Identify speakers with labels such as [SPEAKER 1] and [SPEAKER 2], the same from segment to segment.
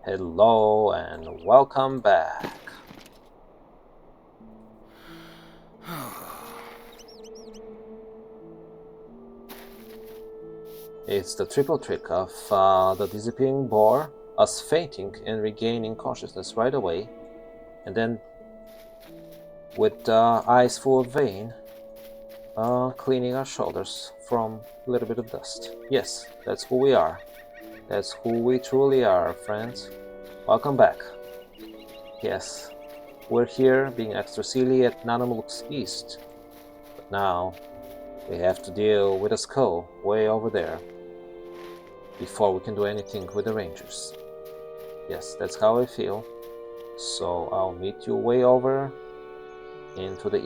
[SPEAKER 1] Hello and welcome back. It's the triple trick of the disappearing boar, us fainting and regaining consciousness right away, and then with eyes full of vein, cleaning our shoulders from a little bit of dust. Yes, that's who we are. That's who we truly are, friends. Welcome back. Yes, we're here being extra silly at Nanamuluk's East, but now we have to deal with a skull way over there before we can do anything with the Rangers. Yes, that's how I feel. So I'll meet you way over into the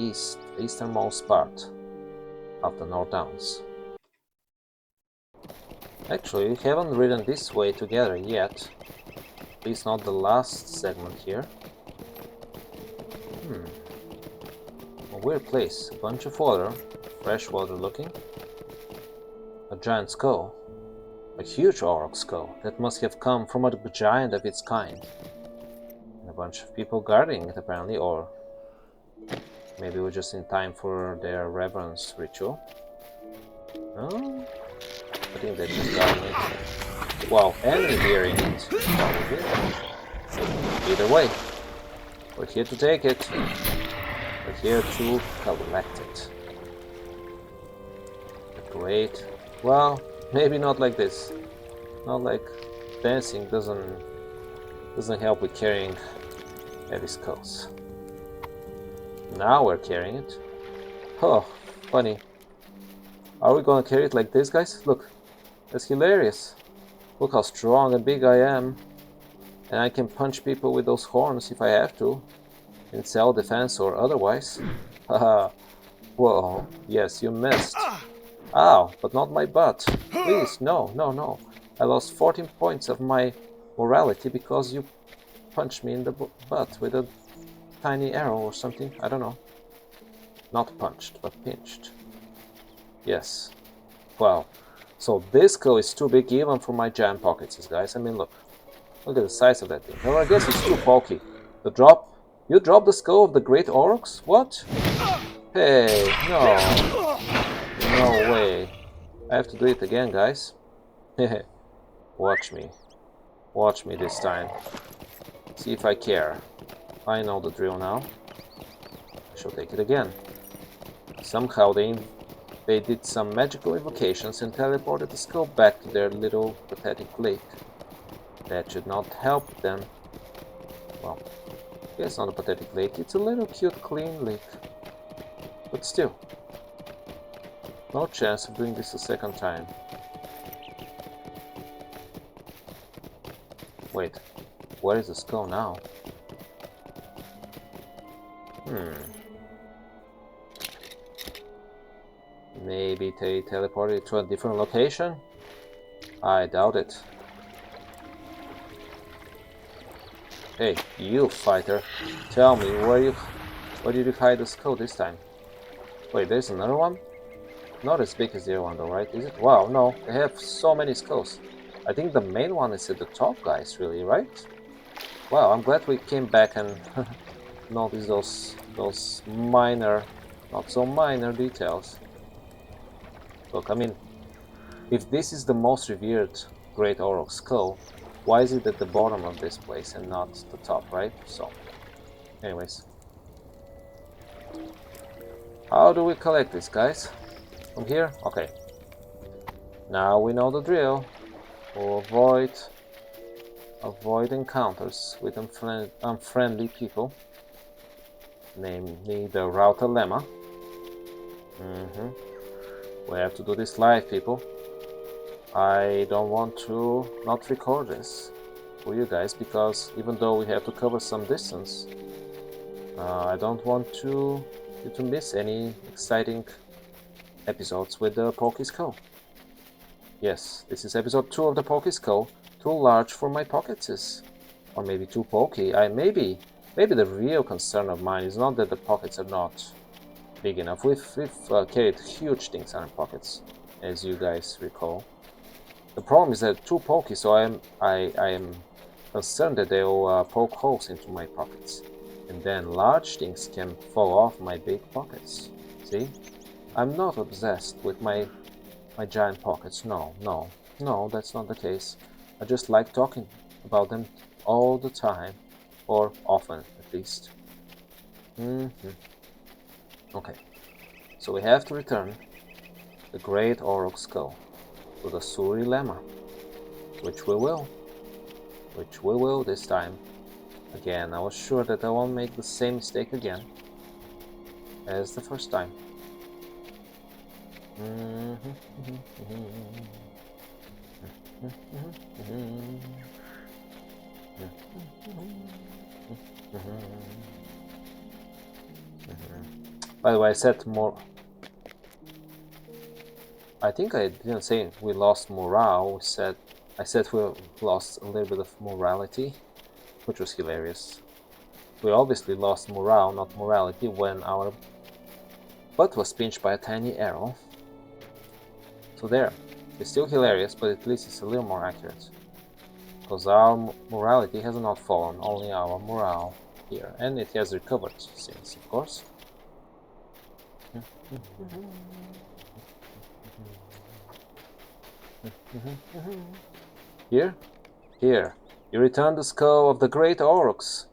[SPEAKER 1] easternmost part of the North Downs. Actually, we haven't ridden this way together yet. At least not the last segment here. A weird place. A bunch of water. Freshwater looking. A giant skull. A huge auroch skull that must have come from a giant of its kind. And a bunch of people guarding it apparently, or maybe we're just in time for their reverence ritual. No? I think they just guarding it. Wow, and revering it. Either way, we're here to take it. We're here to collect it. Great. Well, maybe not like this. Not like dancing doesn't help with carrying heavy skulls. Now we're carrying it. Oh, funny. Are we gonna carry it like this, guys? Look, that's hilarious. Look how strong and big I am. And I can punch people with those horns if I have to. In self-defense or otherwise. Haha. Whoa, yes, you missed. Ow, but not my butt. Please, no, no, no. I lost 14 points of my morality because you punched me in the butt with a tiny arrow or something. I don't know. Not punched, but pinched. Yes. Wow. So this skull is too big even for my giant pockets, guys. I mean, look. Look at the size of that thing. Well, I guess it's too bulky. You dropped the skull of the great aurochs? What? Hey, no. No way. I have to do it again, guys. Watch me. Watch me this time. See if I care. I know the drill now. I shall take it again. Somehow they did some magical invocations and teleported the skull back to their little pathetic lake. That should not help them. Well, it's not a pathetic lake, it's a little cute clean lake. But still, no chance of doing this a second time. Wait, where is the skull now? Maybe they teleported to a different location? I doubt it. Hey, you fighter, tell me where did you hide the skull this time? Wait, there's another one? Not as big as the other one though, right? Is it? Wow, no, they have so many skulls. I think the main one is at the top, guys, really, right? Wow, I'm glad we came back and noticed those minor, not so minor details. Look, I mean, if this is the most revered great auroch skull, why is it at the bottom of this place and not the top, right? So, anyways. How do we collect this, guys? From here? Okay. Now we know the drill. We'll avoid encounters with unfriendly people. Namely the router lemma. We have to do this live, people. I don't want to not record this for you guys because even though we have to cover some distance, I don't want you to miss any exciting episodes with the Pokey Skull. Yes, this is episode 2 of the Pokey Skull. Too large for my pockets, or maybe too pokey. Maybe the real concern of mine is not that the pockets are not big enough. We've carried huge things in our pockets, as you guys recall. The problem is that too pokey, so I am concerned that they'll poke holes into my pockets, and then large things can fall off my big pockets. See? I'm not obsessed with my giant pockets. No, that's not the case. I just like talking about them all the time, or often at least. Okay, so we have to return the great Auroch skull to the Suri Lemma, which we will this time. Again, I was sure that I won't make the same mistake again as the first time. By the way, I said more. I think I didn't say we lost morale. I said we lost a little bit of morality, which was hilarious. We obviously lost morale, not morality, when our butt was pinched by a tiny arrow. So there, it's still hilarious, but at least it's a little more accurate. Because our morality has not fallen, only our morale here. And it has recovered since, of course. Here? Here. You return the skull of the great Aurochs.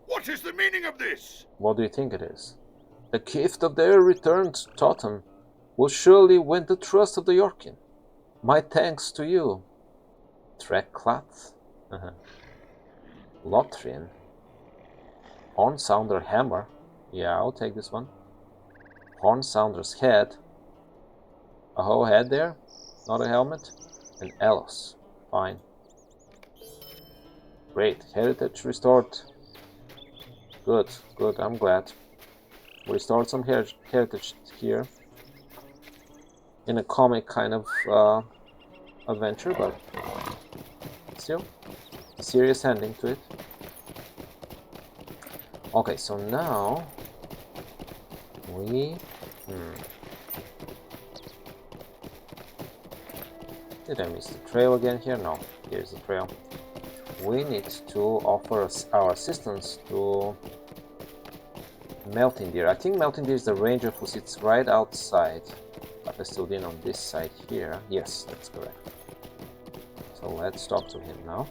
[SPEAKER 2] What is the meaning of this?
[SPEAKER 1] What do you think it is? The gift of their returned totem will surely win the trust of the Yorkin. My thanks to you. Treklat? Lotrian? Horn Sounder Hammer? Yeah, I'll take this one. Horn Sounder's head. A whole head there? Not a helmet? And Elos. Fine. Great. Heritage restored. Good, I'm glad. We restored some heritage here. In a comic kind of adventure, but still a serious ending to it. Okay, so now we... Did I miss the trail again here? No, here's the trail. We need to offer our assistance to Melting Deer. I think Melting Deer is the ranger who sits right outside. But I still didn't on this side here. Yes, that's correct. So let's talk to him now.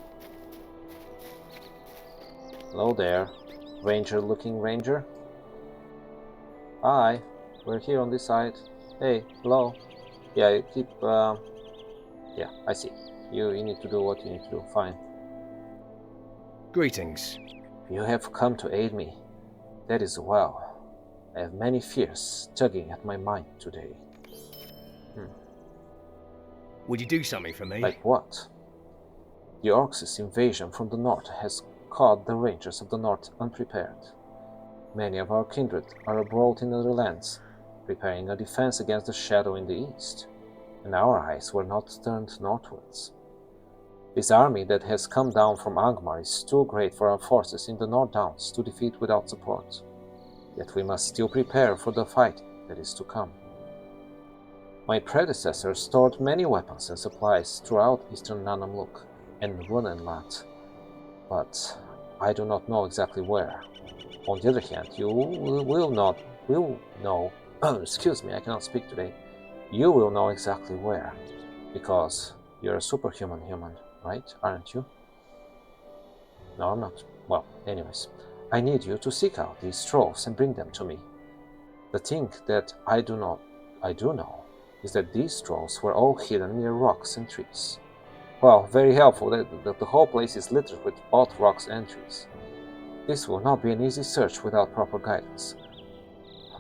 [SPEAKER 1] Hello there, ranger-looking ranger. Hi, we're here on this side. Hey, hello. Yeah, you keep... Yeah, I see. You need to do what you need to do. Fine.
[SPEAKER 3] Greetings.
[SPEAKER 1] You have come to aid me. That is well. I have many fears tugging at my mind today.
[SPEAKER 3] Would you do something for me?
[SPEAKER 1] Like what? The Orcs' invasion from the north has caught the rangers of the north unprepared. Many of our kindred are abroad in other lands, preparing a defense against the shadow in the east, and our eyes were not turned northwards. This army that has come down from Angmar is too great for our forces in the North Downs to defeat without support. Yet we must still prepare for the fight that is to come. My predecessors stored many weapons and supplies throughout eastern Nanamluk and Runenlat, but I do not know exactly where. On the other hand, you will know, excuse me, I cannot speak today. You will know exactly where, because you're a superhuman human, right? Aren't you? No, I'm not. Well, anyways, I need you to seek out these trolls and bring them to me. The thing that I do know is that these trolls were all hidden near rocks and trees. Well, very helpful that the whole place is littered with both rocks and trees. This will not be an easy search without proper guidance.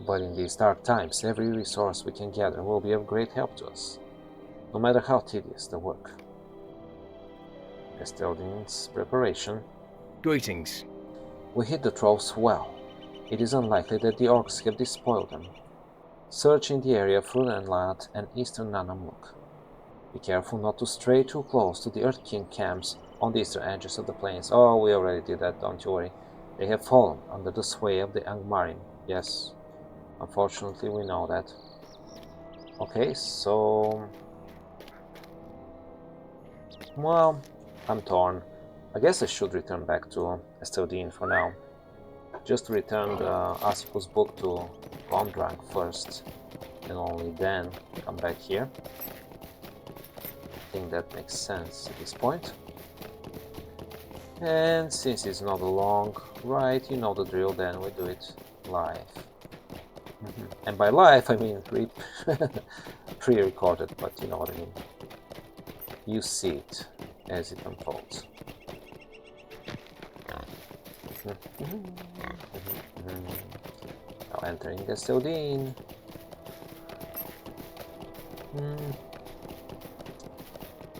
[SPEAKER 1] But in these dark times, every resource we can gather will be of great help to us, no matter how tedious the work. Castellin's preparation.
[SPEAKER 3] Greetings.
[SPEAKER 1] We hid the trolls well. It is unlikely that the orcs have despoiled them. Search in the area of Runenland and eastern Nanamluk. Be careful not to stray too close to the Earth King camps on the eastern edges of the plains. Oh, we already did that, don't you worry. They have fallen under the sway of the Angmarim. Yes, unfortunately we know that. Okay, so... Well, I'm torn. I guess I should return back to Estildine for now. Just to return Asiko's book to Gondrank first, and only then come back here. I think that makes sense at this point. And since it's not a long ride, you know the drill, then we do it live. And by live, I mean pre-recorded, but you know what I mean. You see it as it unfolds. Now entering Estildine.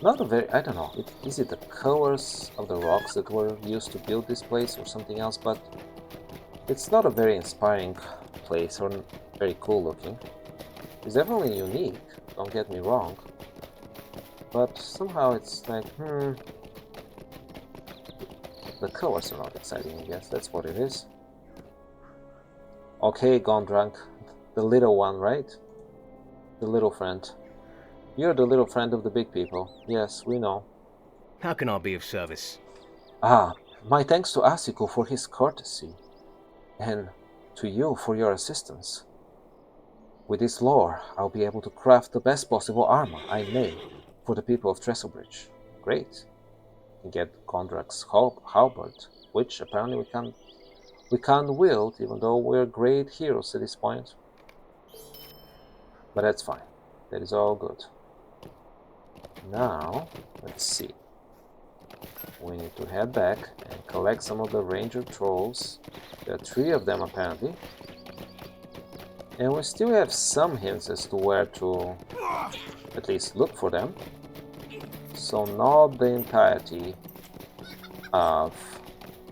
[SPEAKER 1] Not a very, I don't know, is it the colors of the rocks that were used to build this place or something else, but it's not a very inspiring place or very cool looking. It's definitely unique, don't get me wrong, but somehow it's like, the colors are not exciting, I guess, that's what it is. Okay, Gondrank, the little one, right? The little friend. You're the little friend of the big people. Yes, we know.
[SPEAKER 3] How can I be of service?
[SPEAKER 1] Ah, my thanks to Asiko for his courtesy, and to you for your assistance. With this lore, I'll be able to craft the best possible armor I may for the people of Trestlebridge. Great. And get Gondrak's halberd, which apparently we can't wield, even though we're great heroes at this point. But that's fine. That is all good. Now, let's see. We need to head back and collect some of the ranger trolls. There are 3 of them apparently. And we still have some hints as to where to at least look for them. So not the entirety of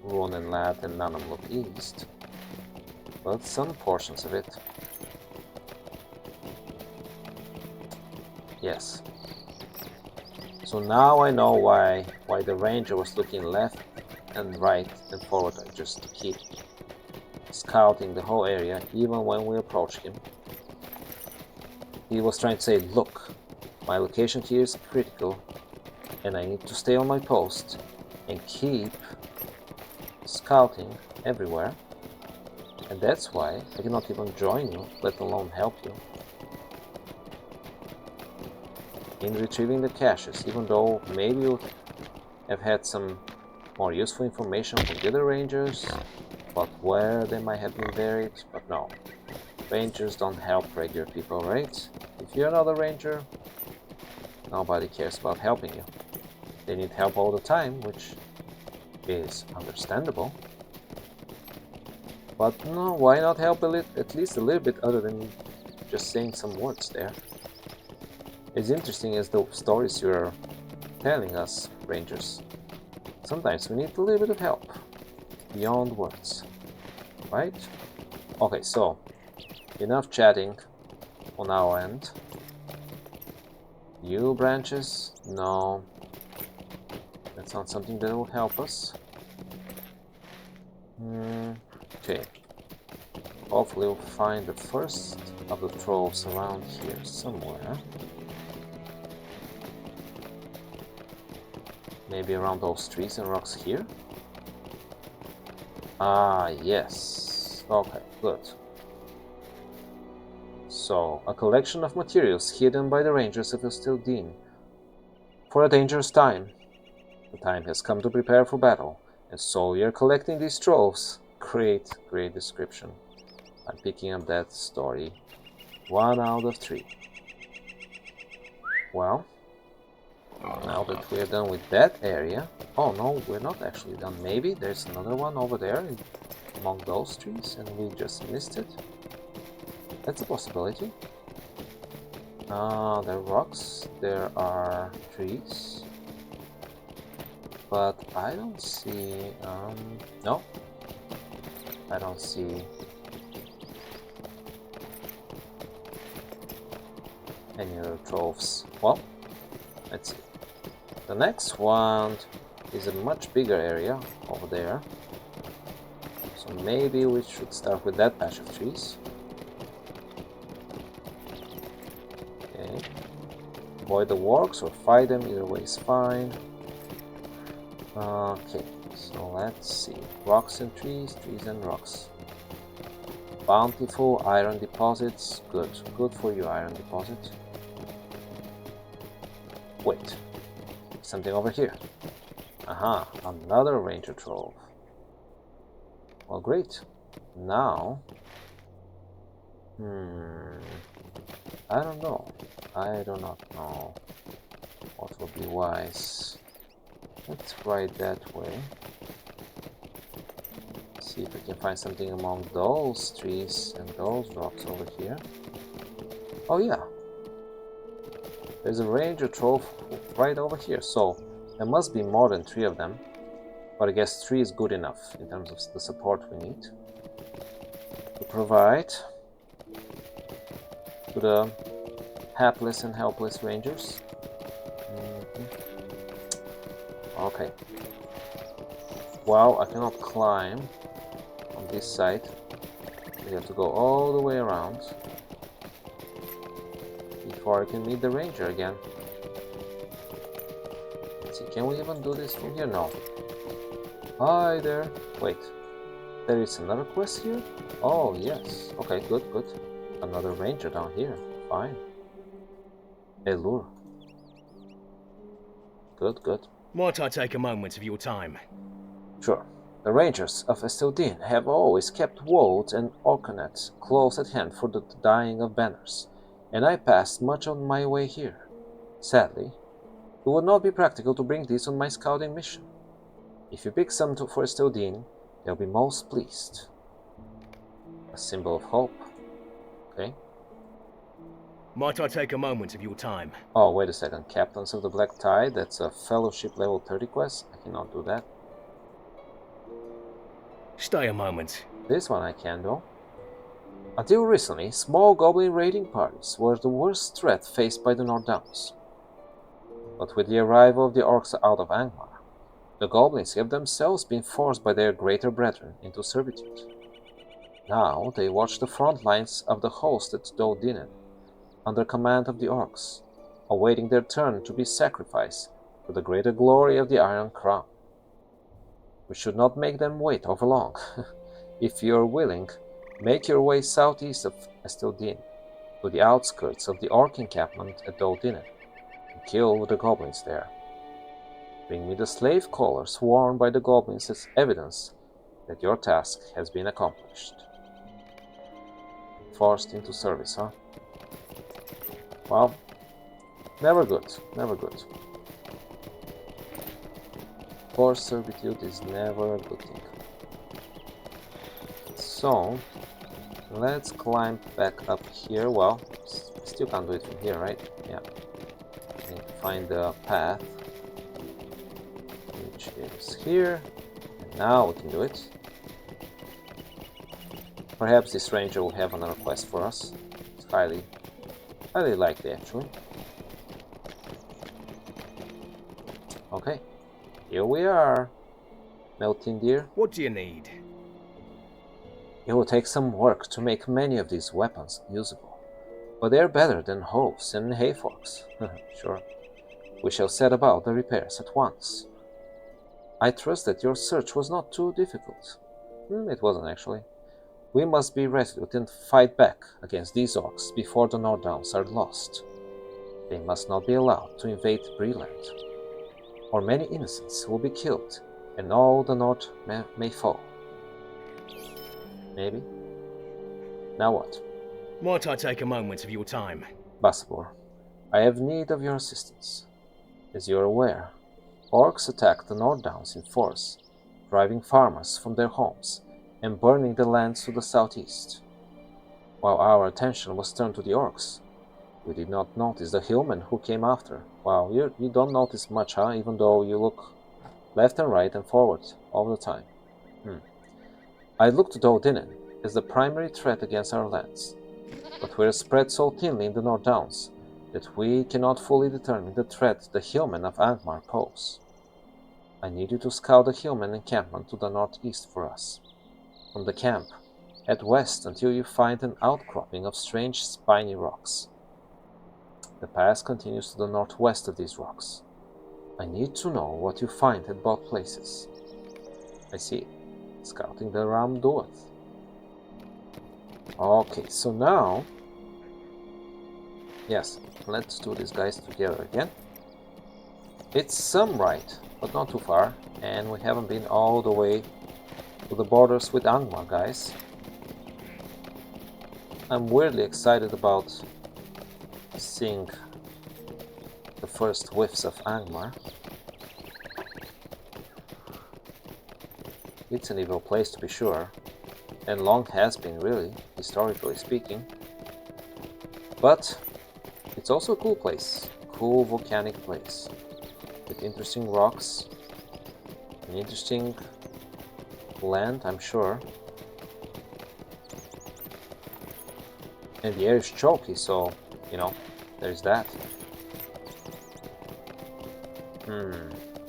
[SPEAKER 1] Runenlad and Nanamlook East, but some portions of it. Yes. So now I know why the ranger was looking left and right and forward, just to keep scouting the whole area even when we approach him. He was trying to say, look, my location here is critical and I need to stay on my post and keep scouting everywhere, and that's why I cannot even join you, let alone help you in retrieving the caches, even though maybe you have had some more useful information from the other rangers about where they might have been buried, but no. Rangers don't help regular people, right? If you're not a ranger, nobody cares about helping you. They need help all the time, which is understandable. But no, why not help at least a little bit other than just saying some words there? As interesting as the stories you're telling us, Rangers, sometimes we need a little bit of help beyond words, right? Okay, so enough chatting on our end. You branches? No, that's not something that will help us. Okay, hopefully we'll find the first of the trolls around here somewhere. Maybe around those trees and rocks here? Ah, yes. Okay, good. So, a collection of materials hidden by the rangers of Estildine. For a dangerous time. The time has come to prepare for battle, and so we are collecting these trolls. Great description. I'm picking up that story. 1 out of 3. Well, now that we're done with that area... Oh no, we're not actually done. Maybe there's another one over there among those trees and we just missed it. That's a possibility. There are rocks, there are trees. But I don't see... no. I don't see any other troves. Well, let's see. The next one is a much bigger area over there. So maybe we should start with that patch of trees. Okay. avoid the wargs or fight them, either way is fine. Okay, so let's see. Rocks and trees, trees and rocks. Bountiful iron deposits, good. Good for you, iron deposit. Wait, something over here. Aha, another ranger trove. Well, great. Now, I don't know. I do not know what would be wise. Let's ride that way. See if we can find something among those trees and those rocks over here. Oh yeah, there's a ranger trove right over here, so there must be more than 3 of them. But I guess 3 is good enough in terms of the support we need to provide to the hapless and helpless rangers. Okay. Well, I cannot climb on this side. We have to go all the way around before I can meet the ranger again. Let's see, can we even do this from here? No. Hi there. Wait, there is another quest here? Oh, yes. Okay, good, good. Another ranger down here. Fine. A lure. Good, good.
[SPEAKER 3] Might I take a moment of your time?
[SPEAKER 1] Sure. The rangers of Estildin have always kept Wold and Orcanet close at hand for the dyeing of banners, and I passed much on my way here. Sadly, it would not be practical to bring these on my scouting mission. If you pick some for Estildin, they'll be most pleased. A symbol of hope. Okay.
[SPEAKER 3] Might I take a moment of your time?
[SPEAKER 1] Oh, wait a second. Captains of the Black Tide, that's a Fellowship level 30 quest. I cannot do that.
[SPEAKER 3] Stay a moment.
[SPEAKER 1] This one I can do. Until recently, small goblin raiding parties were the worst threat faced by the Northdowns. But with the arrival of the orcs out of Angmar, the goblins have themselves been forced by their greater brethren into servitude. Now they watch the front lines of the host at Dodinen, under command of the orcs, awaiting their turn to be sacrificed to the greater glory of the Iron Crown. We should not make them wait over long. If you are willing, make your way southeast of Estildin, to the outskirts of the orc encampment at Dodinen, and kill the goblins there. Bring me the slave collars worn by the goblins as evidence that your task has been accomplished. Forced into service, huh? Well, never good, never good. Forced servitude is never a good thing. So, let's climb back up here. Well, still can't do it from here, right? Yeah. I need to find the path, which is here. And now we can do it. Perhaps this ranger will have another quest for us. It's highly likely, actually. Okay, here we are, Melting Deer.
[SPEAKER 3] What do you need?
[SPEAKER 1] It will take some work to make many of these weapons usable, but they're better than hoes and hayforks. Sure, we shall set about the repairs at once. I trust that your search was not too difficult. It wasn't, actually. We must be resolute and fight back against these orcs before the Northdowns are lost. They must not be allowed to invade Breland, or many innocents will be killed, and all the North may fall. Maybe? Now what?
[SPEAKER 3] Might I take a moment of your time?
[SPEAKER 1] Basabor, I have need of your assistance. As you are aware, orcs attacked the Northdowns in force, driving farmers from their homes and burning the lands to the southeast. While our attention was turned to the orcs, we did not notice the hillmen who came after. Wow, you don't notice much, huh? Even though you look left and right and forward all the time. I looked to Dodinen as the primary threat against our lands, but we're spread so thinly in the Northdowns that we cannot fully determine the threat the hillmen of Angmar pose. I need you to scout the hillmen encampment to the northeast for us. From the camp, head west until you find an outcropping of strange spiny rocks. The path continues to the northwest of these rocks. I need to know what you find at both places. I see. Scouting the Ram Duath. Okay, so now... Yes, let's do these guys together again. It's some right, but not too far. And we haven't been all the way to the borders with Angmar, guys. I'm weirdly excited about seeing the first whiffs of Angmar. It's an evil place to be sure, and long has been really, historically speaking. But it's also a cool place, cool volcanic place, with interesting rocks, an interesting land, I'm sure. And the air is choky, so, you know, there's that.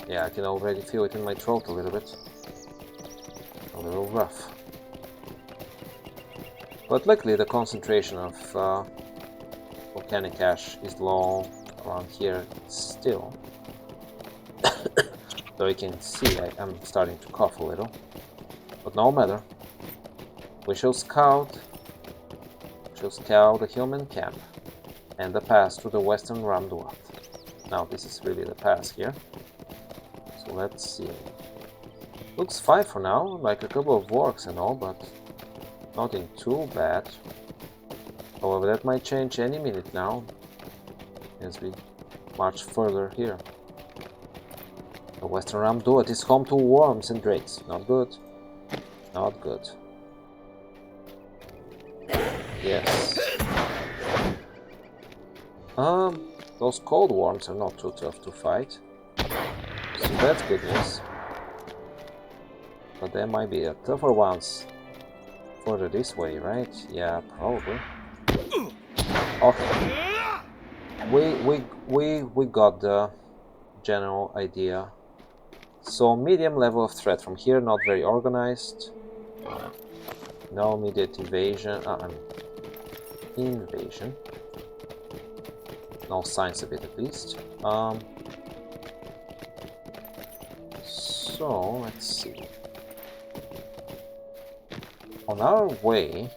[SPEAKER 1] Yeah, I can already feel it in my throat a little bit. A little rough. But luckily the concentration of volcanic ash is low around here still. Though you can see I'm starting to cough a little. But no matter. We shall scout the Hillman camp and the pass to the western Ramduat. Now this is really the pass here. So let's see. Looks fine for now, like a couple of works and all, but nothing too bad. However, that might change any minute now as we march further here. The western Ramduat is home to worms and drakes. Not good. Not good. Yes. Those cold worms are not too tough to fight. So that's good news. But there might be a tougher ones further this way, right? Yeah, probably. Okay. We got the general idea. So medium level of threat from here, not very organized. No immediate invasion. Invasion. No signs of it, at least. So let's see. On our way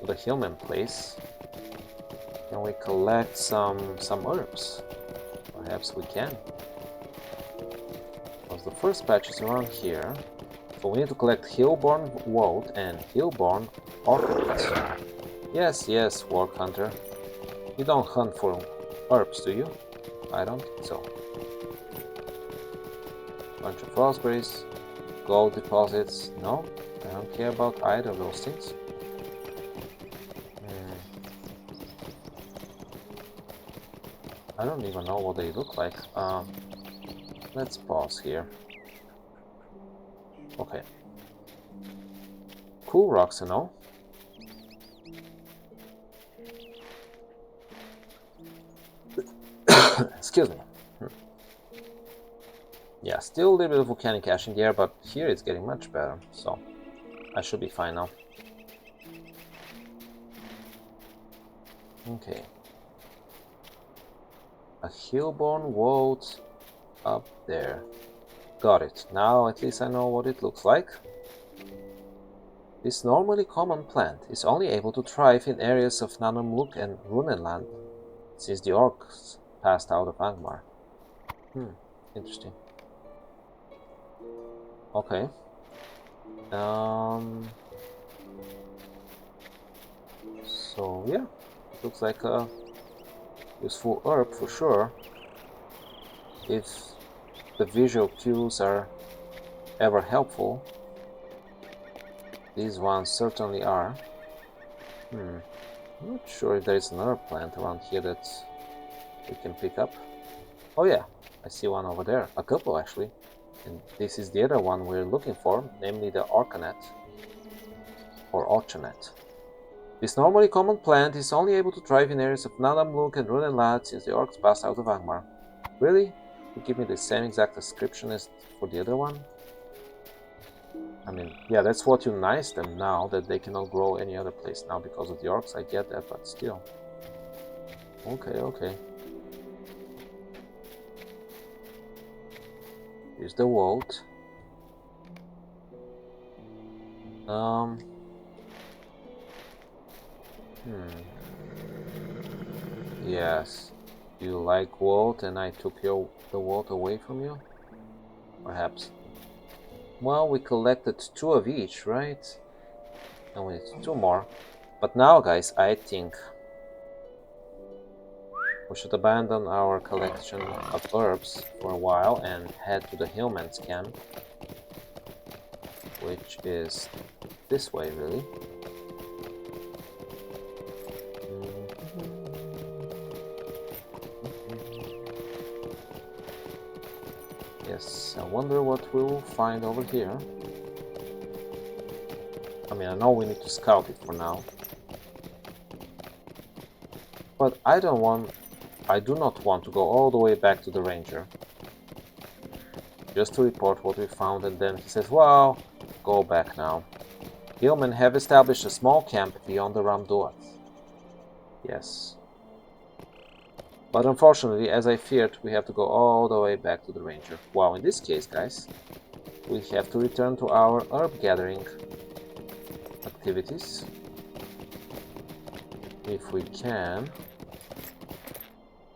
[SPEAKER 1] to the Hillman place, can we collect some herbs? Perhaps we can. Because the first patch is around here. So we need to collect Hillborn Woad and Hillborn Orchid. Yes, yes, Warg Hunter. You don't hunt for herbs, do you? I don't think so. Bunch of raspberries, gold deposits. No, I don't care about either of those things. I don't even know what they look like. Let's pause here. Okay. Cool rocks and all. Excuse me. Yeah, still a little bit of volcanic ash in the air, but here it's getting much better, so I should be fine now. Okay. A Hillborn Woad up there. Got it. Now at least I know what it looks like. This normally common plant is only able to thrive in areas of Nanumluk and Runenland since the orcs passed out of Angmar. Interesting. Okay. So yeah, it looks like a useful herb for sure. If the visual cues are ever helpful, these ones certainly are. I'm not sure if there is an herb plant around here that we can pick up. Oh yeah, I see one over there. A couple actually. And this is the other one we're looking for, namely the Orcanet. Or Orchanet. This normally common plant is only able to thrive in areas of Nanamluk and Runenlad since the orcs passed out of Angmar. Really? You give me the same exact description as for the other one? I mean, yeah, that's what unites them now, that they cannot grow any other place now because of the orcs, I get that, but still. Okay, okay. Here's the vault. Yes. You like vault and I took the vault away from you? Perhaps. Well, we collected 2 of each, right? And we need 2 more. But now, guys, I think we should abandon our collection of herbs for a while and head to the Hillman's camp, which is this way, really. Yes, I wonder what we'll find over here. I mean, I know we need to scout it for now. But I do not want to go all the way back to the ranger. Just to report what we found, and then he says, well, go back now. Hillmen have established a small camp beyond the Ramduat. Yes. But unfortunately, as I feared, we have to go all the way back to the ranger. Well, in this case, guys, we have to return to our herb gathering activities. If we can.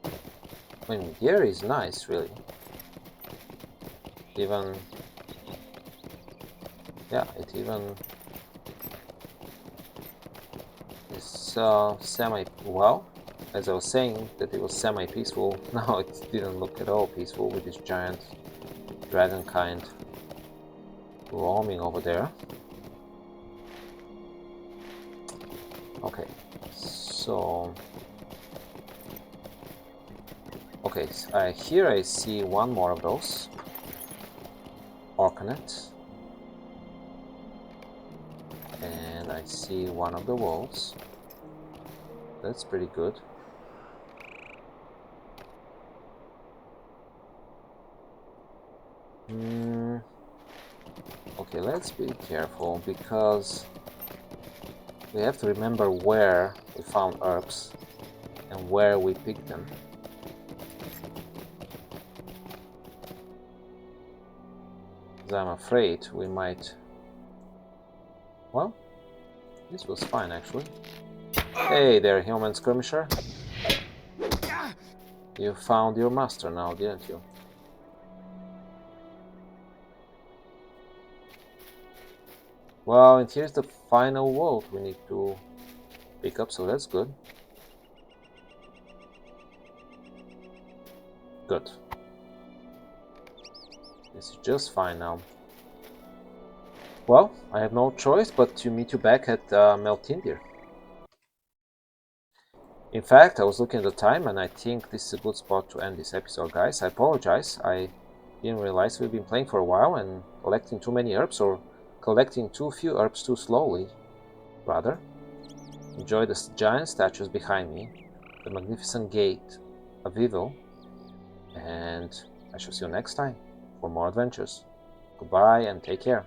[SPEAKER 1] I mean, here is nice, really. Even... yeah, it even is semi... well, as I was saying that it was semi-peaceful, now it didn't look at all peaceful with this giant dragon kind roaming over there. Okay, so... okay, here I see one more of those. Orcanet. And I see one of the wolves. That's pretty good. Okay, let's be careful because we have to remember where we found herbs and where we picked them. Because I'm afraid we might... well, this was fine actually. Hey there, human skirmisher. You found your master now, didn't you? Well, and here's the final vault we need to pick up, so that's good. Good. This is just fine now. Well, I have no choice but to meet you back at Meltindir. In fact, I was looking at the time and I think this is a good spot to end this episode, guys. I apologize. I didn't realize we've been playing for a while and collecting too many herbs, or collecting too few herbs too slowly, rather. Enjoy the giant statues behind me, the magnificent gate of evil, and I shall see you next time for more adventures. Goodbye and take care.